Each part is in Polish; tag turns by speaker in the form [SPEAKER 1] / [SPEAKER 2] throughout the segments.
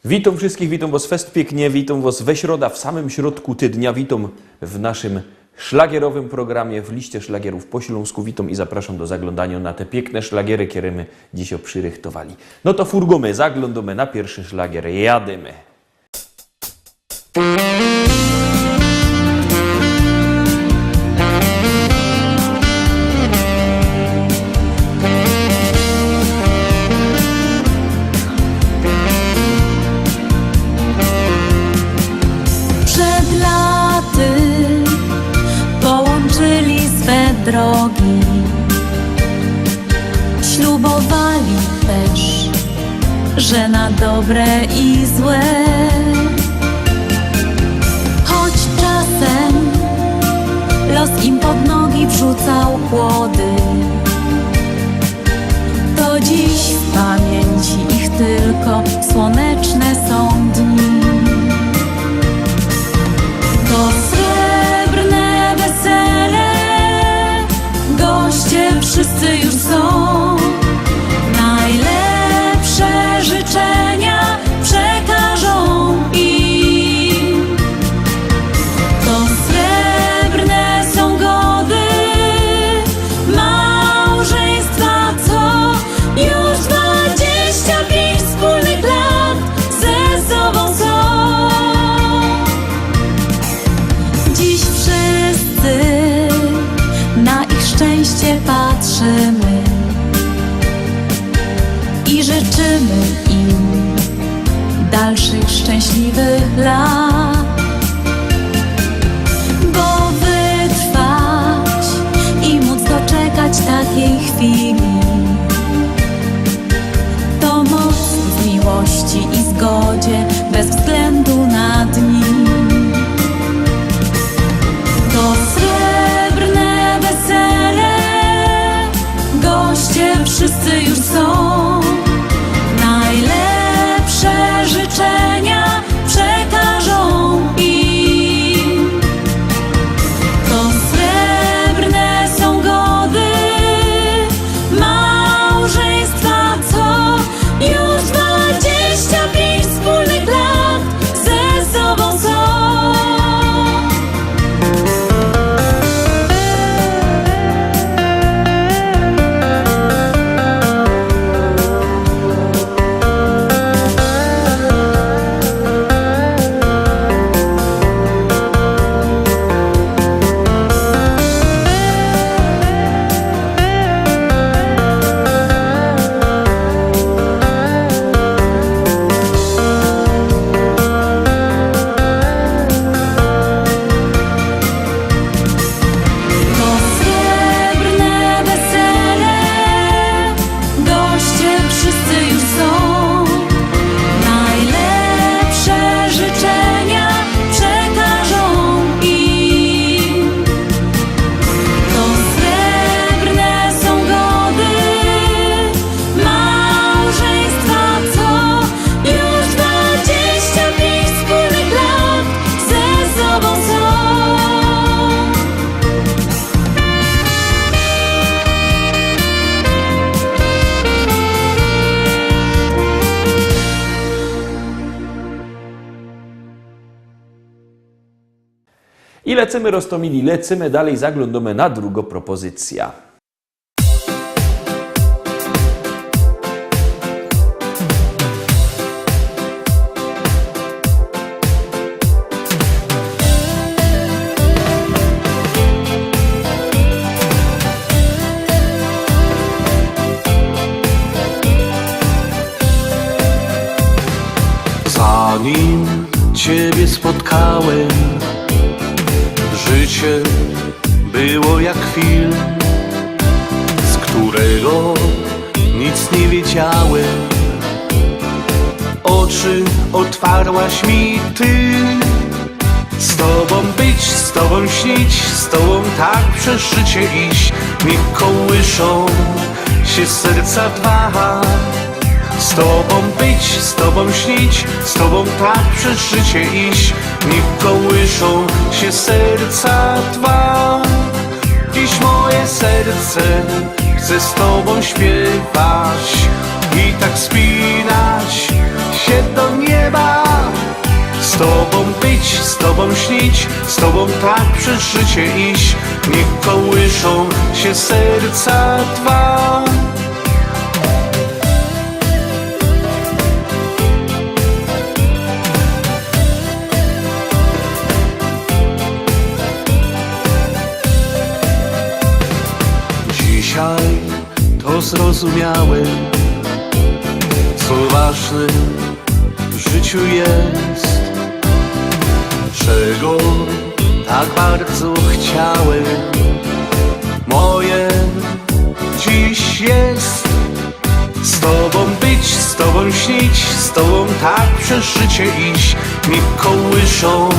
[SPEAKER 1] Witam wszystkich, witam was fest pięknie, witam was we środa, w samym środku tygodnia, witam w naszym szlagierowym programie, w liście szlagierów po śląsku, witam i zapraszam do zaglądania na te piękne szlagiery, które my dzisiaj przyrychtowali. No to furgomy, zaglądamy na pierwszy szlagier, jademy.
[SPEAKER 2] Drogi ślubowali też, że na dobre i złe, choć czasem los im pod nogi wrzucał kłody, to dziś w pamięci ich tylko słoneczne są dni. To srebrne wesele goście wszyscy już są, najlepsze życzenia przekażą im. To srebrne są gody małżeństwa, co już 25 wspólnych lat ze sobą są. Dziś wszyscy na ich szczęście patrzymy i życzymy im dalszych szczęśliwych lat, bo wytrwać i móc doczekać takiej chwili to moc w miłości i zgodzie bez względu na dni. To srebrne wesele goście wszyscy już są, najlepsze życzenia przekażą im. To srebrne są gody małżeństwa, co już 25 wspólnych lat ze sobą są.
[SPEAKER 1] I lecimy, Rostomili, lecimy dalej, zaglądamy na drugą propozycję.
[SPEAKER 3] Zanim Ciebie spotkałem, życie było jak film, z którego nic nie wiedziałem. Oczy otwarłaś mi Ty. Z Tobą być, z Tobą śnić, z Tobą tak przez życie iść. Niech kołyszą się serca dwa. Z Tobą być, z Tobą śnić, z Tobą tak przez życie iść. Niech kołyszą się serca dwa. Dziś moje serce chce z Tobą śpiewać i tak spinać się do nieba. tobą być, z tobą śnić, z tobą tak przez życie iść. Niech kołyszą się serca dwa. Dzisiaj to zrozumiałem, co ważne w życiu jest, czego tak bardzo chciałem. Moje dziś jest z tobą być, z tobą śnić, z tobą tak przez życie iść. Niech kołyszą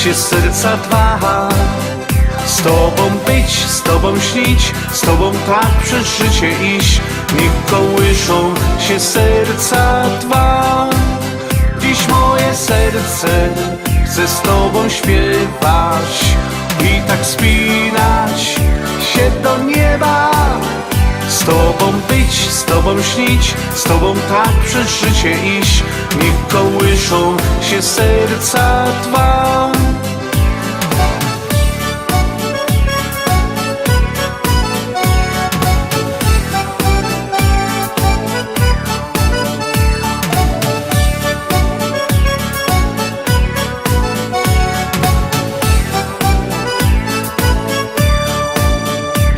[SPEAKER 3] się serca dwa. Z tobą być, z tobą śnić, z tobą tak przez życie iść. Niech kołyszą się serca dwa. Dziś moje serce chce z tobą śpiewać i tak spinać się do nieba. Z tobą być, z tobą śnić, z tobą tak przez życie iść. Niech kołyszą się serca dwa.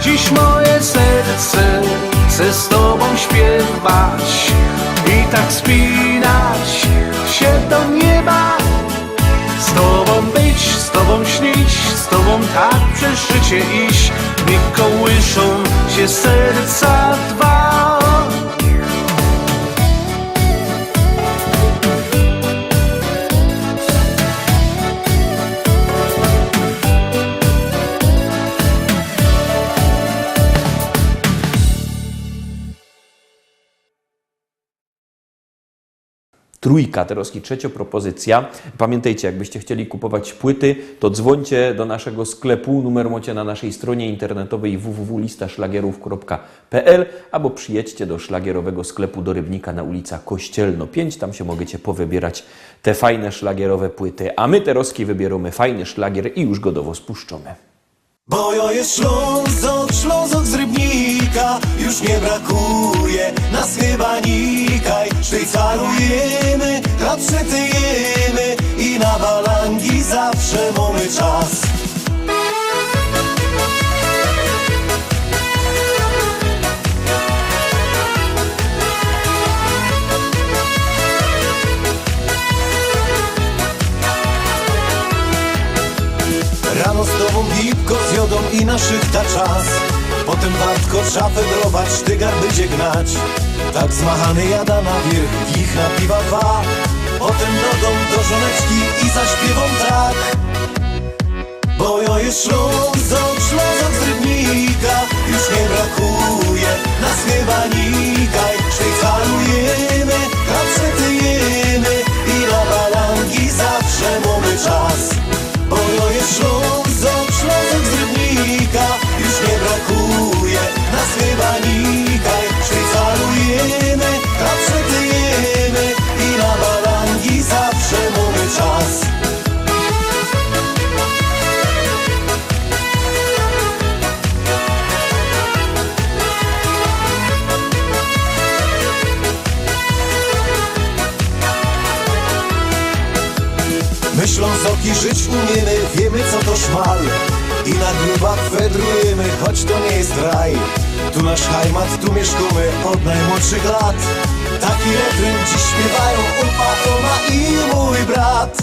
[SPEAKER 3] Dziś moje serce chce z tobą śpiewać i tak spinać się do nieba. Z tobą być, z tobą śnić, z tobą tak przez życie iść. Niech kołyszą się serca dwa.
[SPEAKER 1] Trójka, Teroski, trzecia propozycja. Pamiętajcie, jakbyście chcieli kupować płyty, to dzwońcie do naszego sklepu. Numer macie na naszej stronie internetowej www.listaszlagierów.pl albo przyjedźcie do szlagierowego sklepu do Rybnika na ulica Kościelno 5. Tam się możecie powybierać te fajne szlagierowe płyty. A my, Teroski, wybieramy fajny szlagier i już go do was puszczamy.
[SPEAKER 4] Bo jo jest Ślązok, Ślązok z Rybnika, już nie brakuje nas chyba nikaj. Szwajcarujemy, chleb przetyjemy i na balangi zawsze mamy czas. Rano z tobą bibko z jodą i naszych ta czas. Potem wartko szafę drować, tygar będzie gnać. Tak zmachany jada na wierzch, ich na piwa dwa. Potem do dom, do żoneczki i zaśpiewą tak. Bo jo jest Ślązok, Ślązok z Rybnika, już nie brakuje nas chyba nikaj. Szwajcarujemy, chleb przetyjemy i na balangi zawsze mamy czas. Bo jo jest Ślązok, Ślązok z Rybnika, już nie brakuje nas chyba nikaj. Szwajcarujemy, chleb przetyjemy i na balangi zawsze mamy czas. My Ślązoki żyć umiemy, wiemy co to szmal. I na grubach fedrujemy, choć to nie jest raj. Tu nasz heimat, tu mieszkamy od najmłodszych lat. Taki refren dziś śpiewają upa, Toma i mój brat.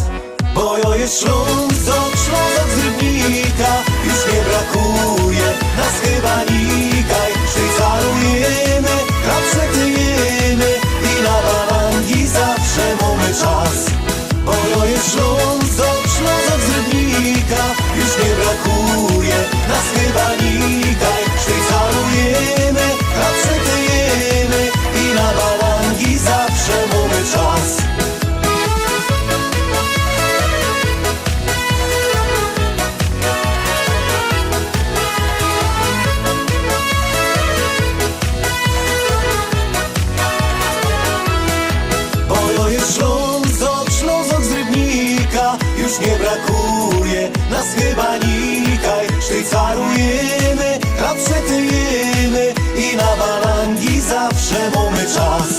[SPEAKER 4] Bo jo jest Ślązok, Ślązok z Rybnika, już nie brakuje nas chyba nikaj. Szwajcarujemy, chleb przetyjemy i na balangi zawsze mamy czas. Bo jo jest Ślązok, Ślązok z Rybnika, już nie brakuje nas chyba nikaj. Szwajcarujemy, chleb przetyjemy i na balangi zawsze mamy czas. Bo jo jest Ślązok, Ślązok z Rybnika, brakuje, nas chyba nikaj. Sztycarujemy, rapszetyjemy i na balangi zawsze mamy czas.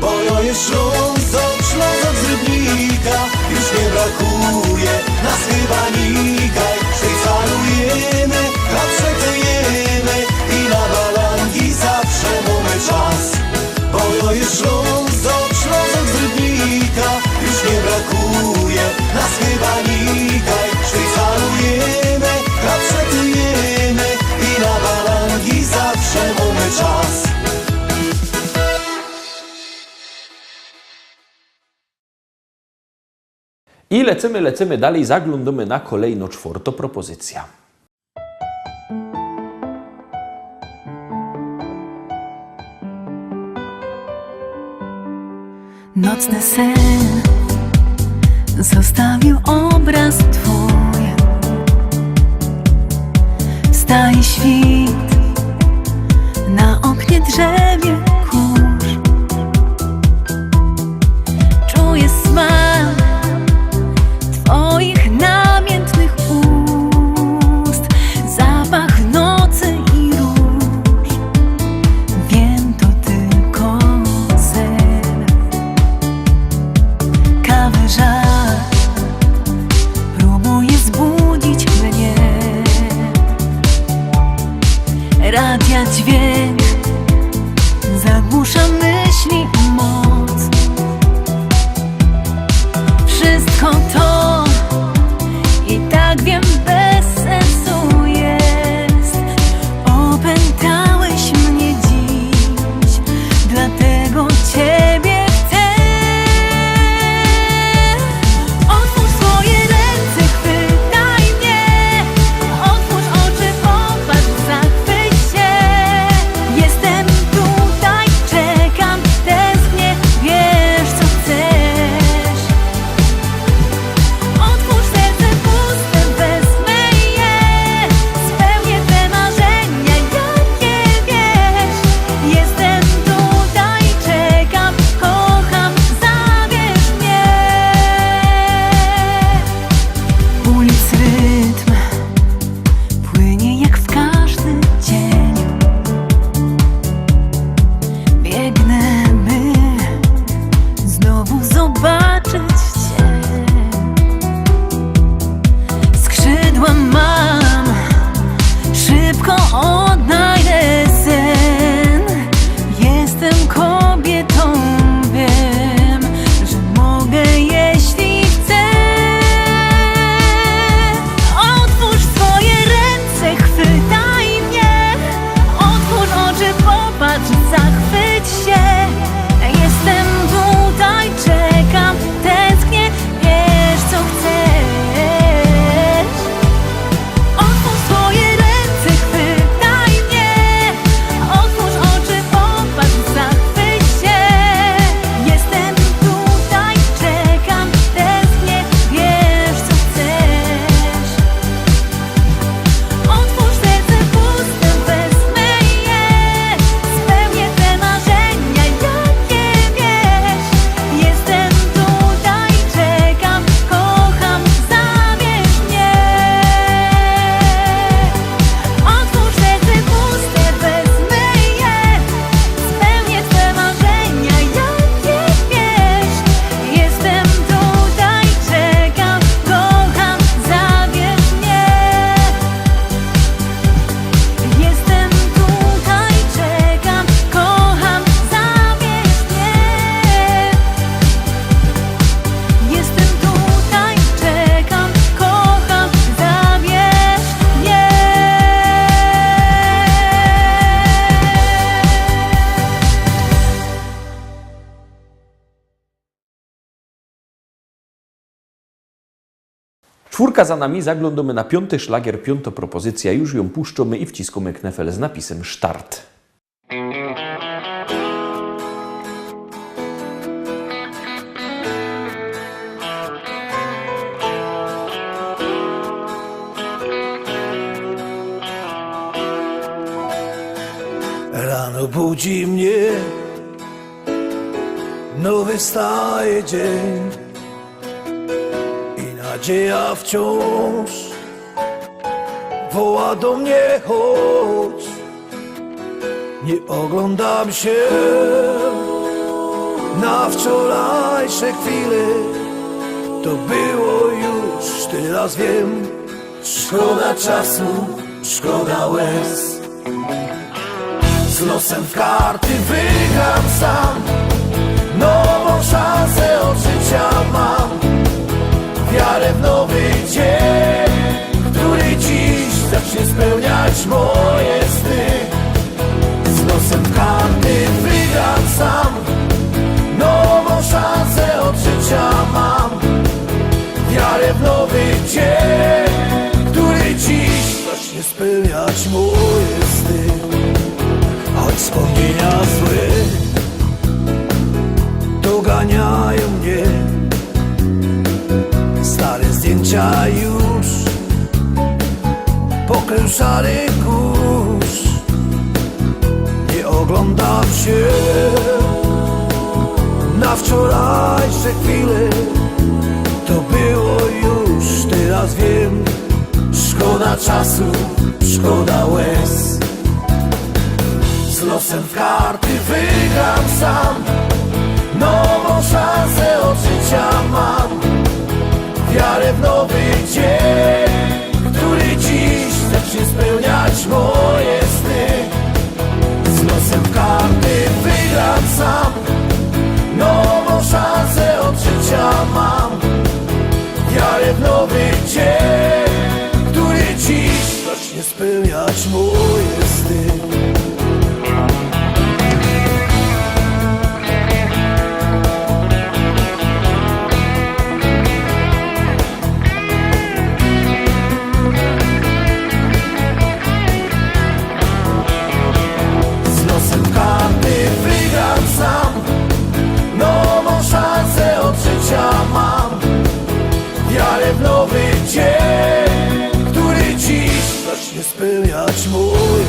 [SPEAKER 4] Bo jo jest Ślązok, Ślązok z Rybnika, już nie brakuje, nas chyba nikaj. Sztycarujemy, rapszetyjemy i na balangi zawsze mamy czas. Bo jo jest Ślązok, Ślązok z Rybnika, już nie brakuje, nas chyba nikaj. Sztycarujemy, rapszetyjemy i na balangi zawsze mamy czas.
[SPEAKER 1] I lecimy dalej, zaglądamy na kolejną czwartą propozycję.
[SPEAKER 2] Nocny sen zostawił obraz twój. Wstaje świt, na oknie drzewie kurz. Czuję smak twoich namiętnych ust, zapach nocy i róż. Wiem, to tylko sen. Kawy żar próbuje zbudzić mnie. Radia dźwięk zagłusza myśli moc. Wszystko to i tak wiem bez sensu jest. Opętałeś mnie dziś, dlatego ciebie chcę. Otwórz swoje ręce, chwytaj mnie. Otwórz oczy, popatrz, zachwyć się. Jestem tutaj, czekam, tęsknię, wiesz co chcesz. Otwórz serce puste, wezmę je. Spełnię te marzenia, jakie wiesz. Jestem tutaj, czekam, kocham, zabierz mnie. Ulic rytm płynie jak w każdy dzień. Biegnę, by znowu zobaczyć cię. Skrzydła mam, szybko odnajdę sen. Jestem kobietą, wiem, że mogę, jeśli chcę. Otwórz swoje ręce, chwytaj mnie. Otwórz oczy, popatrz, zachwyć się. Jestem tutaj, czekam, tęsknię, wiesz co chcesz. Otwórz swoje ręce, chwytaj mnie. Otwórz oczy, popatrz, zachwyć się. Jestem tutaj, czekam, tęsknię, wiesz co chcesz. Otwórz serce puste, wezmę je. Spełnię te marzenia, jakie wiesz. Jestem tutaj, czekam, kocham, zabierz mnie. Otwórz serce puste, wezmę je. Spełnię twe marzenia, jakie wiesz. Jestem tutaj, czekam, kocham, zabierz mnie. Jestem tutaj, czekam, kocham, zabierz mnie. Jestem tutaj, czekam, kocham, zabierz mnie.
[SPEAKER 1] Czwórka za nami, zaglądamy na piąty szlagier, piąta propozycja. Już ją puszczamy i wciskamy knefel z napisem Start.
[SPEAKER 4] Rano budzi mnie nowy staje dzień i na Nadzieja wciąż woła do mnie, chodź. Nie oglądam się na wczorajsze chwile. To było już, teraz wiem. Szkoda czasu, szkoda łez. Z losem w karty wygram sam. Nową szansę od życia mam. Wiarę w nowy dzień, który dziś zacznie spełniać moje sny. Z losem w karty wygram sam. Nową szansę od życia mam. Wiarę w nowy dzień, który dziś zacznie spełniać moje sny. Choć wspomnienia złe doganiają mnie, stare zdjęcia już pokrył szary kurz. Nie oglądam się na wczorajsze chwile. To było już, teraz wiem. Szkoda czasu, szkoda łez. Z losem w karty wygram sam. Nową szansę od życia mam. Wiarę w nowy dzień, który dziś zacznie spełniać moje sny. Z losem w karty wygram sam. Nową szansę od życia mam. Wiarę w nowy dzień, który dziś zacznie spełniać moje sny. Z losem karty wygram sam. Nową szansę od życia mam. Wiarę w nowy dzień, który dziś zacznie spełniać mój